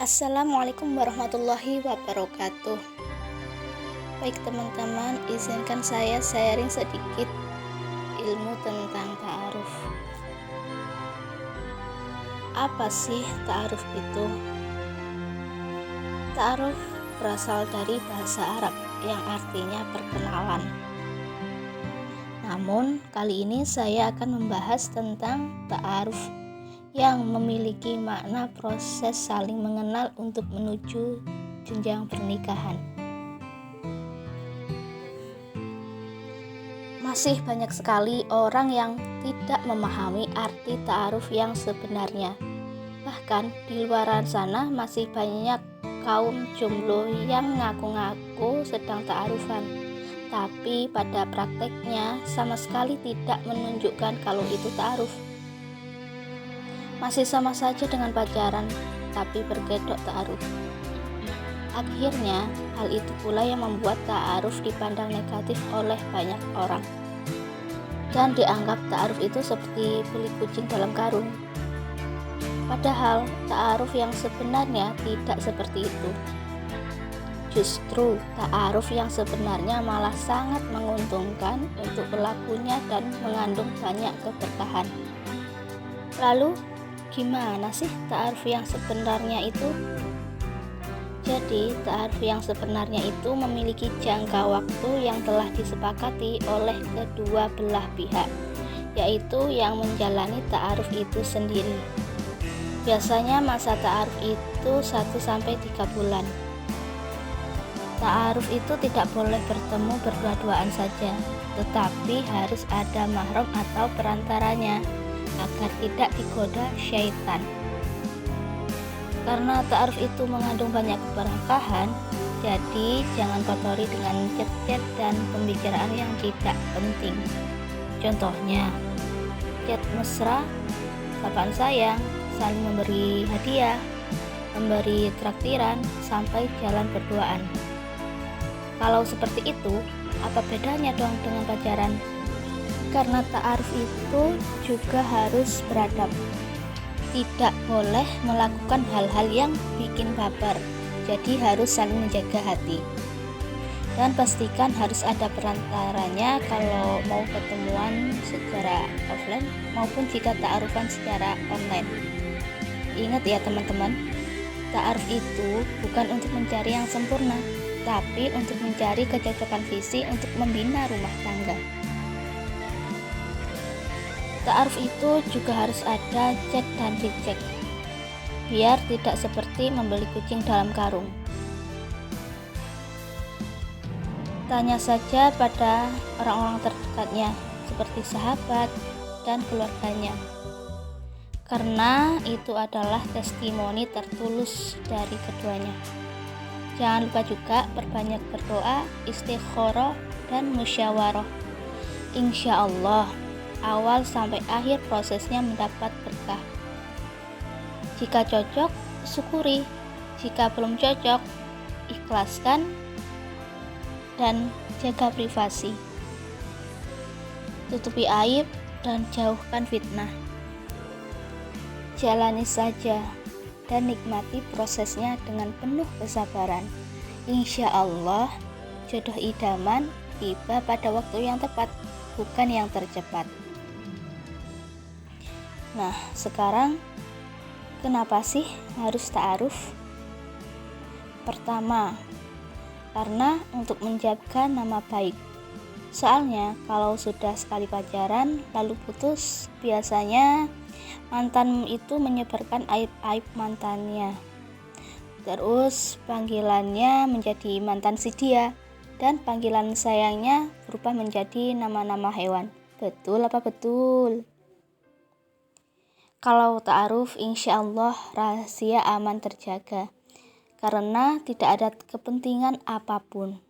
Assalamualaikum warahmatullahi wabarakatuh. Baik teman-teman, izinkan saya sharing sedikit ilmu tentang ta'aruf. Apa sih ta'aruf itu? Ta'aruf berasal dari bahasa Arab yang artinya perkenalan. Namun, kali ini saya akan membahas tentang ta'aruf yang memiliki makna proses saling mengenal untuk menuju jenjang pernikahan. Masih banyak sekali orang yang tidak memahami arti ta'aruf yang sebenarnya. Bahkan di luar sana masih banyak kaum jomblo yang ngaku-ngaku sedang ta'arufan, tapi pada prakteknya sama sekali tidak menunjukkan kalau itu ta'aruf. Masih sama saja dengan pacaran, tapi berkedok ta'aruf. Akhirnya, hal itu pula yang membuat ta'aruf dipandang negatif oleh banyak orang. Dan dianggap ta'aruf itu seperti beli kucing dalam karung. Padahal, ta'aruf yang sebenarnya tidak seperti itu. Justru, ta'aruf yang sebenarnya malah sangat menguntungkan untuk pelakunya dan mengandung banyak keberkahan. Lalu, gimana sih ta'aruf yang sebenarnya itu? Jadi, ta'aruf yang sebenarnya itu memiliki jangka waktu yang telah disepakati oleh kedua belah pihak, yaitu yang menjalani ta'aruf itu sendiri. Biasanya masa ta'aruf itu 1-3 bulan. Ta'aruf itu tidak boleh bertemu berdua-duaan saja, tetapi harus ada mahram atau perantaranya agar tidak digoda syaitan. Karena ta'aruf itu mengandung banyak keberkahan, jadi jangan kotori dengan chat-chat dan pembicaraan yang tidak penting. Contohnya, chat mesra, sapaan sayang, saling memberi hadiah, memberi traktiran, sampai jalan berduaan. Kalau seperti itu, apa bedanya dong dengan pacaran? Karena ta'aruf itu juga harus beradab. Tidak boleh melakukan hal-hal yang bikin baper. Jadi harus saling menjaga hati. Dan pastikan harus ada perantaranya kalau mau ketemuan secara offline maupun jika ta'arufan secara online. Ingat ya teman-teman, ta'aruf itu bukan untuk mencari yang sempurna, tapi untuk mencari kecocokan visi untuk membina rumah tangga. Ta'aruf itu juga harus ada cek dan dicek, biar tidak seperti membeli kucing dalam karung. Tanya saja pada orang-orang terdekatnya, seperti sahabat dan keluarganya, karena itu adalah testimoni tertulus dari keduanya. Jangan lupa juga perbanyak berdoa, istikharah, dan musyawarah. Insya Allah awal sampai akhir prosesnya mendapat berkah. Jika cocok, syukuri. Jika belum cocok, ikhlaskan dan jaga privasi. Tutupi aib dan jauhkan fitnah. Jalani saja dan nikmati prosesnya dengan penuh kesabaran. Insya Allah, jodoh idaman tiba pada waktu yang tepat, bukan yang tercepat. Nah, sekarang kenapa sih harus ta'aruf? Pertama, karena untuk menjaga nama baik. Soalnya kalau sudah sekali pacaran lalu putus, biasanya mantan itu menyebarkan aib-aib mantannya. Terus panggilannya menjadi mantan si dia, dan panggilan sayangnya berubah menjadi nama-nama hewan. Betul apa betul? Kalau ta'aruf, insya Allah rahasia aman terjaga, karena tidak ada kepentingan apapun.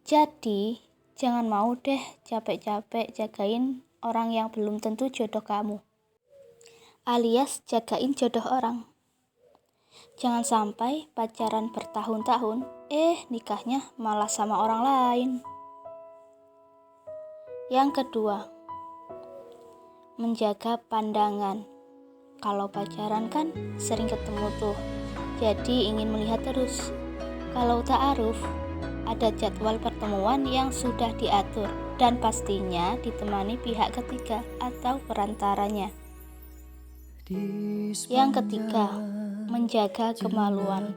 Jadi, jangan mau deh capek-capek jagain orang yang belum tentu jodoh kamu, alias jagain jodoh orang. Jangan sampai pacaran bertahun-tahun, nikahnya malah sama orang lain. Yang kedua, menjaga pandangan. Kalau pacaran kan sering ketemu tuh, jadi ingin melihat terus. Kalau ta'aruf, ada jadwal pertemuan yang sudah diatur dan pastinya ditemani pihak ketiga atau perantaranya. Yang ketiga, menjaga kemaluan.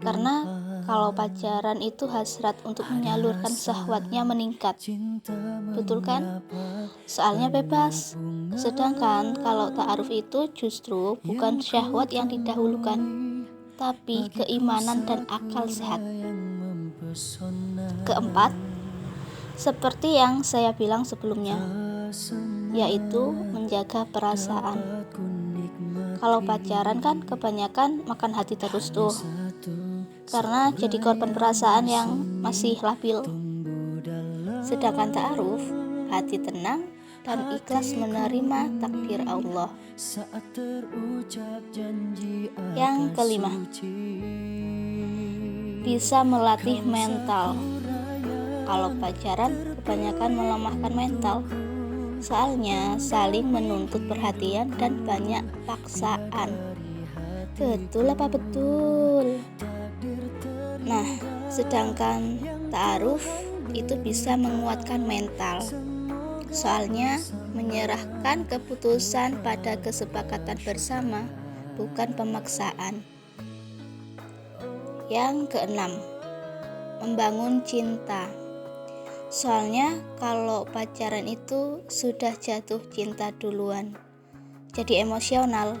Karena kalau pacaran itu hasrat untuk menyalurkan syahwatnya meningkat. Betul kan? Soalnya bebas. Sedangkan kalau ta'aruf itu justru bukan syahwat yang didahulukan, tapi keimanan dan akal sehat. Keempat, seperti yang saya bilang sebelumnya, yaitu menjaga perasaan. Kalau pacaran kan kebanyakan makan hati terus tuh, karena jadi korban perasaan yang masih labil. Sedangkan ta'aruf, hati tenang dan ikhlas menerima takdir Allah. Yang kelima, bisa melatih mental. Kalau pacaran kebanyakan melemahkan mental, soalnya saling menuntut perhatian dan banyak paksaan. Betul apa betul? Nah, sedangkan ta'aruf itu bisa menguatkan mental, soalnya menyerahkan keputusan pada kesepakatan bersama, bukan pemaksaan. Yang keenam, membangun cinta. Soalnya kalau pacaran itu sudah jatuh cinta duluan, jadi emosional.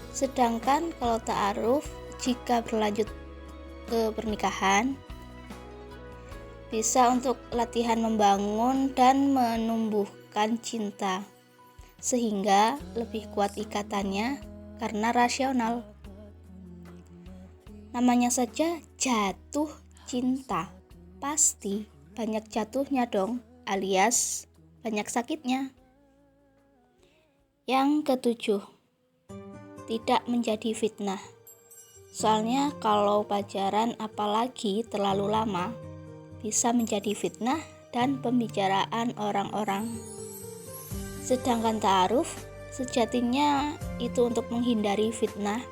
Sedangkan kalau ta'aruf, jika berlanjut ke pernikahan, bisa untuk latihan membangun dan menumbuhkan cinta, sehingga lebih kuat ikatannya karena rasional. Namanya saja jatuh cinta, pasti banyak jatuhnya dong, alias banyak sakitnya. Yang ketujuh, tidak menjadi fitnah. Soalnya kalau pacaran apalagi terlalu lama, bisa menjadi fitnah dan pembicaraan orang-orang. Sedangkan ta'aruf sejatinya itu untuk menghindari fitnah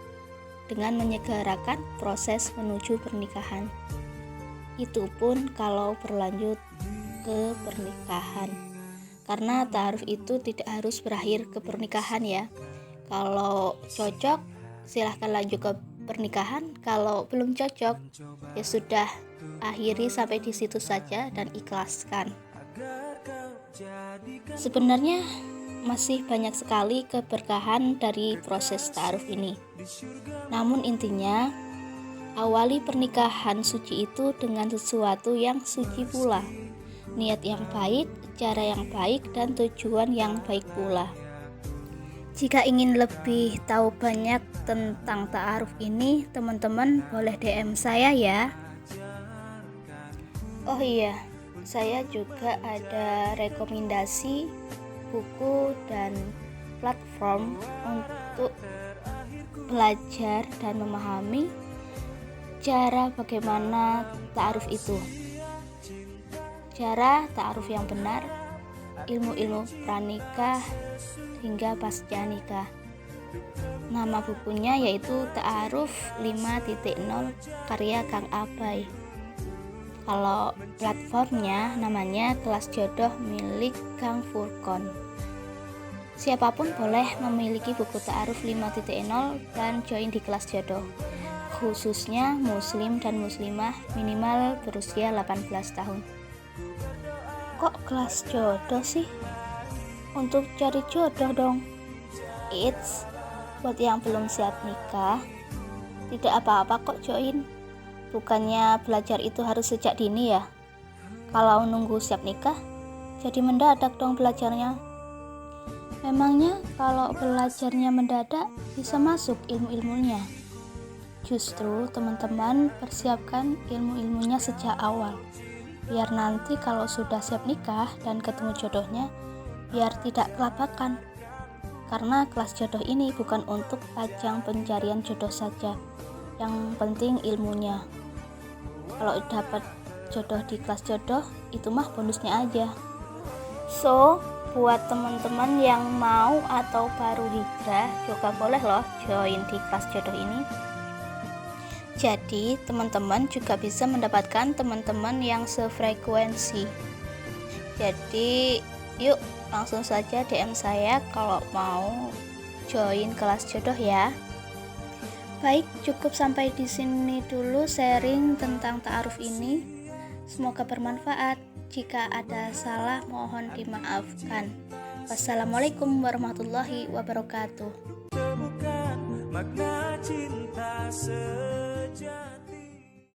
dengan menyegerakan proses menuju pernikahan. Itu pun kalau berlanjut ke pernikahan, karena ta'aruf itu tidak harus berakhir ke pernikahan ya. Kalau cocok silahkan lanjut ke pernikahan, kalau belum cocok ya sudah, akhiri sampai di situ saja dan ikhlaskan. Sebenarnya masih banyak sekali keberkahan dari proses ta'aruf ini, namun intinya awali pernikahan suci itu dengan sesuatu yang suci pula, niat yang baik, cara yang baik, dan tujuan yang baik pula. Jika ingin lebih tahu banyak tentang ta'aruf ini, teman-teman boleh DM saya ya. Oh iya, saya juga ada rekomendasi buku dan platform untuk belajar dan memahami cara bagaimana ta'aruf itu, cara ta'aruf yang benar, ilmu-ilmu pranikah hingga pasca nikah. Nama bukunya yaitu Ta'aruf 5.0 karya Kang Abai. Kalau platformnya namanya Kelas Jodoh milik Kang Furkon. Siapapun boleh memiliki buku Ta'aruf 5.0 dan join di Kelas Jodoh, khususnya muslim dan muslimah minimal berusia 18 tahun. Kok kelas jodoh sih? Untuk cari jodoh dong. It's buat yang belum siap nikah, tidak apa-apa kok join. Bukannya belajar itu harus sejak dini ya? Kalau nunggu siap nikah, jadi mendadak dong belajarnya. Memangnya kalau belajarnya mendadak bisa masuk ilmu-ilmunya? Justru teman-teman persiapkan ilmu-ilmunya sejak awal, biar nanti kalau sudah siap nikah dan ketemu jodohnya, biar tidak kelabakan. Karena kelas jodoh ini bukan untuk ajang pencarian jodoh saja, yang penting ilmunya. Kalau dapat jodoh di kelas jodoh, itu mah bonusnya aja. So, buat teman-teman yang mau atau baru hijrah juga boleh loh join di kelas jodoh ini. Jadi, teman-teman juga bisa mendapatkan teman-teman yang sefrekuensi. Jadi, yuk langsung saja DM saya kalau mau join kelas jodoh ya. Baik, cukup sampai di sini dulu sharing tentang ta'aruf ini. Semoga bermanfaat. Jika ada salah, mohon dimaafkan. Wassalamualaikum warahmatullahi wabarakatuh. Temukan makna cinta sejati.